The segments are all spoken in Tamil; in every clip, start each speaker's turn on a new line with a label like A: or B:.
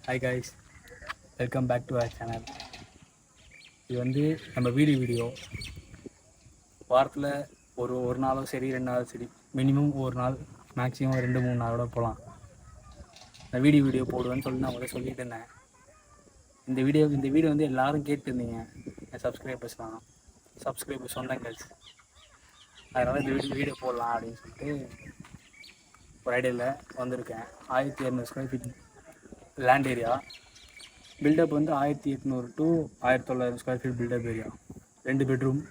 A: Hi guys, welcome back to our channel. இது வந்து நம்ம வீடியோ வாரத்தில் ஒரு நாளும் சரி 2 நாளும் சரி, மினிமம் ஒரு நாள், மேக்ஸிமம் 2-3 நாளோட போகலாம். நான் வீடியோ போடுவேன்னு சொல்லி நான் உங்களை சொல்லிட்டு இருந்தேன். இந்த வீடியோ வந்து எல்லோரும் கேட்டுருந்தீங்க, என் சப்ஸ்கிரைபர்ஸ் சொந்தங்கள். அதனால் இந்த வீடியோ போடலாம் அப்படின்னு சொல்லிட்டு ஒரு ஐடியாவில் வந்திருக்கேன். 1200 square feet land area. Built up வந்து 1800 to 1900 square feet built up area. 2 bedroom,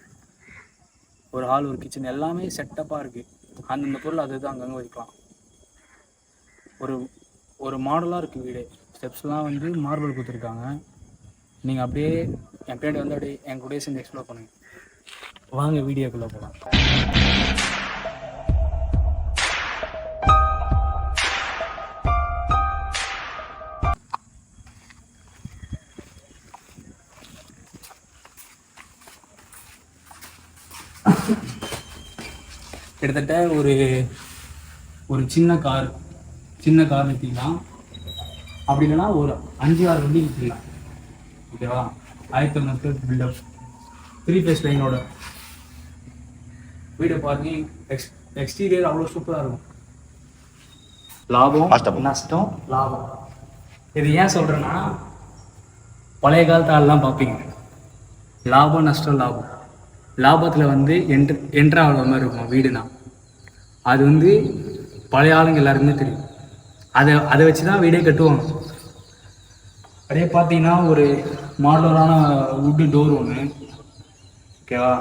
A: ஒரு ஹால், ஒரு கிச்சன், எல்லாமே செட்டப்பாக இருக்குது. அந்தந்த பொருள் அதுதான் அங்கங்கே வைக்கலாம். ஒரு மாடலாக இருக்குது வீடு. ஸ்டெப்ஸ்லாம் வந்து மார்பிள் கொடுத்துருக்காங்க. நீங்கள் அப்படியே என் பின்னாடி வந்து அப்படியே என் கூடயே சேர்ந்து எக்ஸ்ப்ளோர் பண்ணுங்கள். வாங்க வீடியோக்குள்ளே போகலாம். கிட்டத்தட்ட ஒரு சின்ன கார் நிறுத்திக்கலாம். அப்படி இல்லைன்னா ஒரு 5-6 வண்டி நிறுத்திக்கலாம். ஓகேவா? 1900 பில்டப், 3 ஃபேஸ் லைனோட வீடு. பார்க்கிங், எக்ஸ்டீரியர் அவ்வளோ சூப்பராக இருக்கும். லாபம் நஷ்டம் லாபம். இது ஏன் சொல்கிறேன்னா, பழைய காலத்து ஆள்லாம் பார்ப்பீங்க, லாபம் நஷ்டம் லாபம். லாபத்தில் வந்து என்ட்ராகிற மாதிரி இருக்கும் வீடுனா. அது வந்து பழைய ஆளுங்க எல்லாருக்குமே தெரியும். அதை வச்சு தான் வீடே கட்டுவாங்க. அப்படியே பார்த்தீங்கன்னா ஒரு மாடலரான வுட்டு டோர் ஒன்று. ஓகேவா?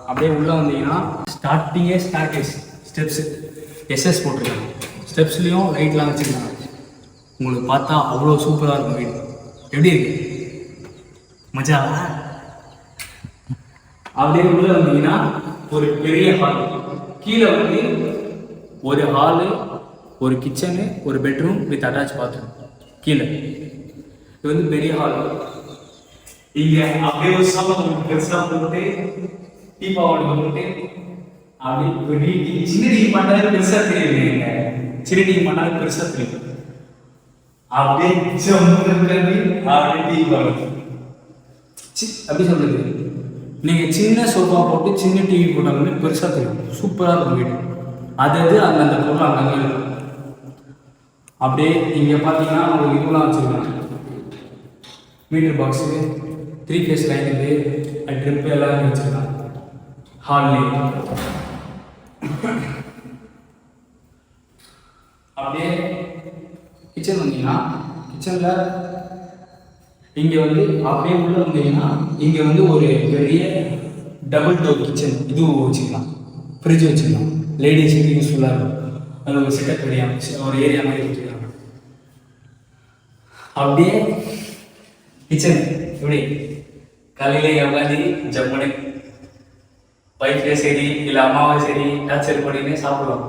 A: அப்படியே உள்ளே வந்தீங்கன்னா ஸ்டார்டிங்கே ஸ்டெப்ஸு எஸ்எஸ் போட்டிருக்காங்க. ஸ்டெப்ஸ்லேயும் லைட்லாம் வச்சுருக்காங்க. உங்களுக்கு பார்த்தா அவ்வளோ சூப்பராக இருக்கும் வீடு. எப்படி இருக்கு மஜா? அப்படியே உள்ள வந்தீங்கன்னா ஒரு பெரிய ஹால். கீழே வந்து ஒரு ஹாலு, ஒரு கிச்சனு, ஒரு பெட்ரூம் வித் அட்டாச் பாத்ரூம் கீழே. இது வந்து பெரிய ஹால். இங்க அப்படியே ஒரு சாப்பாடு பெருசாக போட்டு டீபாவோட போட்டு அப்படி சின்ன டீ பண்ணாலும் பெருசா தெரியுங்க. சின்ன டீ பண்ணாலும் பெருசா தெரியும். அப்படியே அப்படியே டீ பாடு அப்படி சொல்றது. நீங்கள் சின்ன சோஃபா போட்டு சின்ன டிவி போட்டாலுமே பெருசாக தெரியும். சூப்பராக இருக்கும் வீடு. அது அந்தந்த பொருள் அங்கங்கே இருக்கும். அப்படியே இங்கே பார்த்தீங்கன்னா ஒரு இதுலாம் வச்சுருக்காங்க. மீட்டர் பாக்ஸு, 3 ஃபேஸ் லைன் இருக்குது, ட்ரிப்பு எல்லாமே வச்சுருக்காங்க. ஹால்லே அப்படியே கிச்சன் வந்தீங்கன்னா, கிச்சனில் இங்கே வந்து அப்படியே உள்ள வந்தீங்கன்னா இங்கே வந்து ஒரு பெரிய டபுள் டோர் கிச்சன் இதுவும் வச்சுக்கலாம். ஃப்ரிட்ஜ் வச்சுக்கலாம். லேடிஸுக்கு யூஸ்ஃபுல்லாக இருக்கும். அது ஒரு செட்டப் ஒரு ஏரியா மாதிரி வச்சுக்கலாம். அப்படியே கிச்சன் எப்படி காலையிலே எவ்வளோ ஜம்முனு பைக்கில் சரி இல்லை அம்மாவை சரி டார்ச்சர் பண்ணினே சாப்பிடலாம்.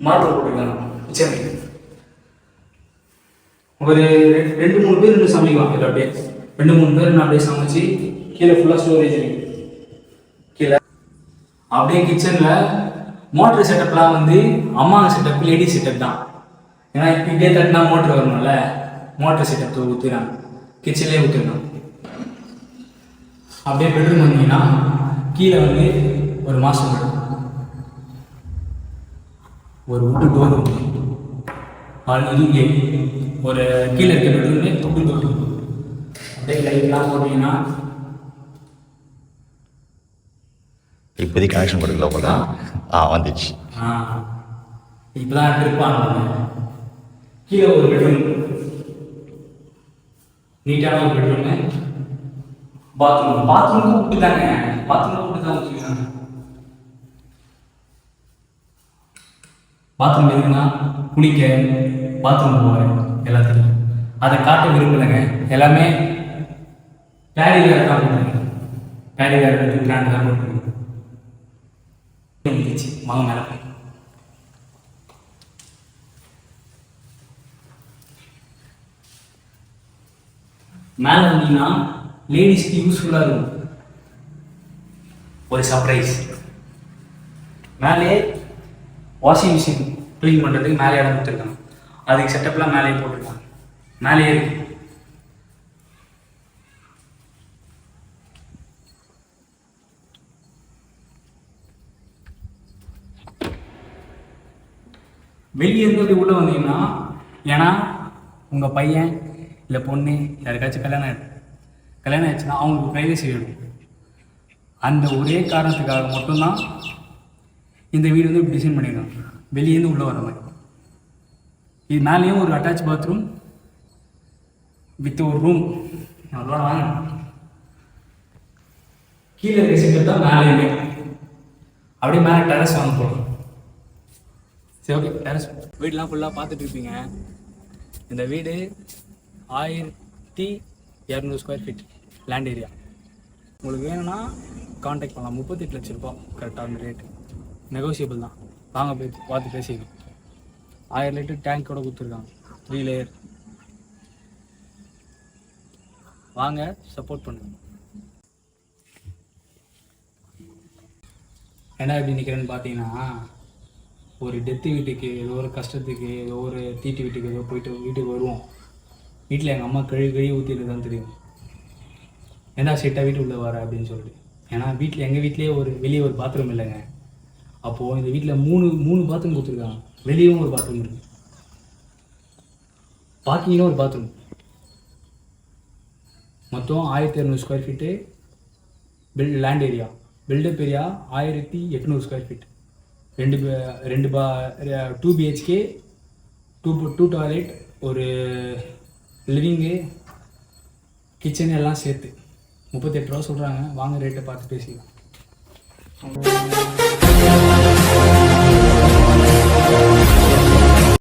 A: மார்பிள் போட்டுக்கலாம் கிச்சன். ஒரு 2-3 பேர் இன்னும் சமைக்கலாம். இல்லை அப்படியே 2-3 பேர் நான் அப்படியே சமைச்சு கீழே ஃபுல்லாக ஸ்டோரேஜ் இருக்கு. கீழே அப்படியே கிச்சனில் மோட்ரு செட்டப்லாம் வந்து அம்மாங்க செட்டப், லேடி செட்டப் தான். ஏன்னா இப்படியே தட்டினா மோட்ரு வரணும்ல, மோட்ரு செட்டப் ஊற்றுறாங்க. கிச்சன்லேயே ஊற்றுறாங்க. அப்படியே பெட்ரூம் வந்தீங்கன்னா கீழே வந்து ஒரு மாஸ்டர் பெட்ரூம், ஒரு வுட்டு டோர் இதுவே ஒரு கீழே இருக்க பெட்ரூம்லே வுட்டு டோர். அப்படியே லைட்லாம் போட்டீங்கன்னா
B: இப்போதைக்கு கனெக்ஷன் கொடுக்கல போல. வந்துச்சு.
A: இப்போதான் ட்ரிப் ஆனது. கீழே ஒரு பெட்ரூம், நீட்டான ஒரு பெட்ரூமு. பாத்ரூமுக்கும் விட்டுதாங்க. பாத்ரூம் வச்சுருக்காங்க. பாத்ரூம் எதுக்குன்னா குளிக்க, பாத்ரூம் போவேன் எல்லாத்துக்கும். அதை காட்ட விரும்பலைங்க. எல்லாமே பேரி வேறு தான் போட்டுருங்க. பேரி வேறு எடுத்து கிராண்ட் தான் போட்டுருங்க. வாங்க மேலே போய் மேலே வந்தீங்கன்னா லேடிஸ்க்கு யூஸ்ஃபுல்லாக இருக்கும். ஒரு சர்ப்ரைஸ். மேலே வாஷிங் மிஷின் க்ளீன் பண்ணுறதுக்கு மேலே இடம் கொடுத்துருக்காங்க. அதுக்கு செட்டப்லாம் மேலே போட்டிருக்காங்க. மேலே ஏறி வெளியே இருக்கிறது உள்ளே வந்தீங்கன்னா, ஏன்னா உங்கள் பையன் இல்லை பொண்ணு யாருக்காச்சும் கல்யாணம் ஆயிடுச்சுன்னா அவங்களுக்கு ப்ரைவசி வேணும். அந்த ஒரே காரணத்துக்காக மட்டும்தான் இந்த வீடு வந்து இப்படி டிசைன் பண்ணியிருக்காங்க, வெளியேருந்து உள்ளே வர மாதிரி. இது மேலேயும் ஒரு அட்டாச் பாத்ரூம் வித் ஒரு ரூம். அவ்வளோ வாங்க, கீழே ரெசிடென்ட் தான் மேலேயுமே. அப்படியே மேலே டெரஸ் வாங்க போகிறோம். சரி, ஓகே. டெரஸ் வீடெலாம் ஃபுல்லாக பார்த்துட்டு இருப்பீங்க. இந்த வீடு 1200 ஸ்கொயர் ஃபீட் லேண்ட் ஏரியா. உங்களுக்கு வேணும்னா கான்டாக்ட் பண்ணலாம். 38 லட்ச ரூபா கரெக்டாக அந்த ரேட்டு. நெகோசியபிள் தான். வாங்க போய் பார்த்து பேசிக்கணும். 1000 லிட்டர் டேங்கோட கொடுத்துருக்காங்க, 3 லேயர். வாங்க, சப்போர்ட் பண்ணுங்க. என்ன எப்படி நிற்கிறேன்னு பார்த்தீங்கன்னா, ஒரு டெத்து வீட்டுக்கு, ஏதோ ஒரு கஷ்டத்துக்கு, ஏதோ ஒரு தீட்டு வீட்டுக்கு ஏதோ போயிட்டு வீட்டுக்கு வருவோம். வீட்டில் எங்கள் அம்மா கழுவி ஊற்றிட்டு தான் தெரியும், ஏன்னா ஸ்ட்ரெயிட்டாக வீட்டு உள்ளே வர அப்படின்னு சொல்லிட்டு. ஏன்னா வீட்டில் எங்கள் வீட்லேயே வெளியே ஒரு பாத்ரூம் இல்லைங்க. அப்போது இந்த வீட்டில் மூணு பாத்ரூம் கொடுத்துருக்காங்க. வெளியவும் ஒரு பாத்ரூம் இருக்குது, பார்க்கிங்கும் ஒரு பாத்ரூம். மொத்தம் 1200 square feet land area. Built up area 1800 square feet. 2 BHK, 2 toilet, ஒரு லிவிங்கு, கிச்சன் எல்லாம் சேர்த்து 38 ரூபா சொல்கிறாங்க. வாங்க, ரேட்டை பார்த்து பேசிக்கலாம்.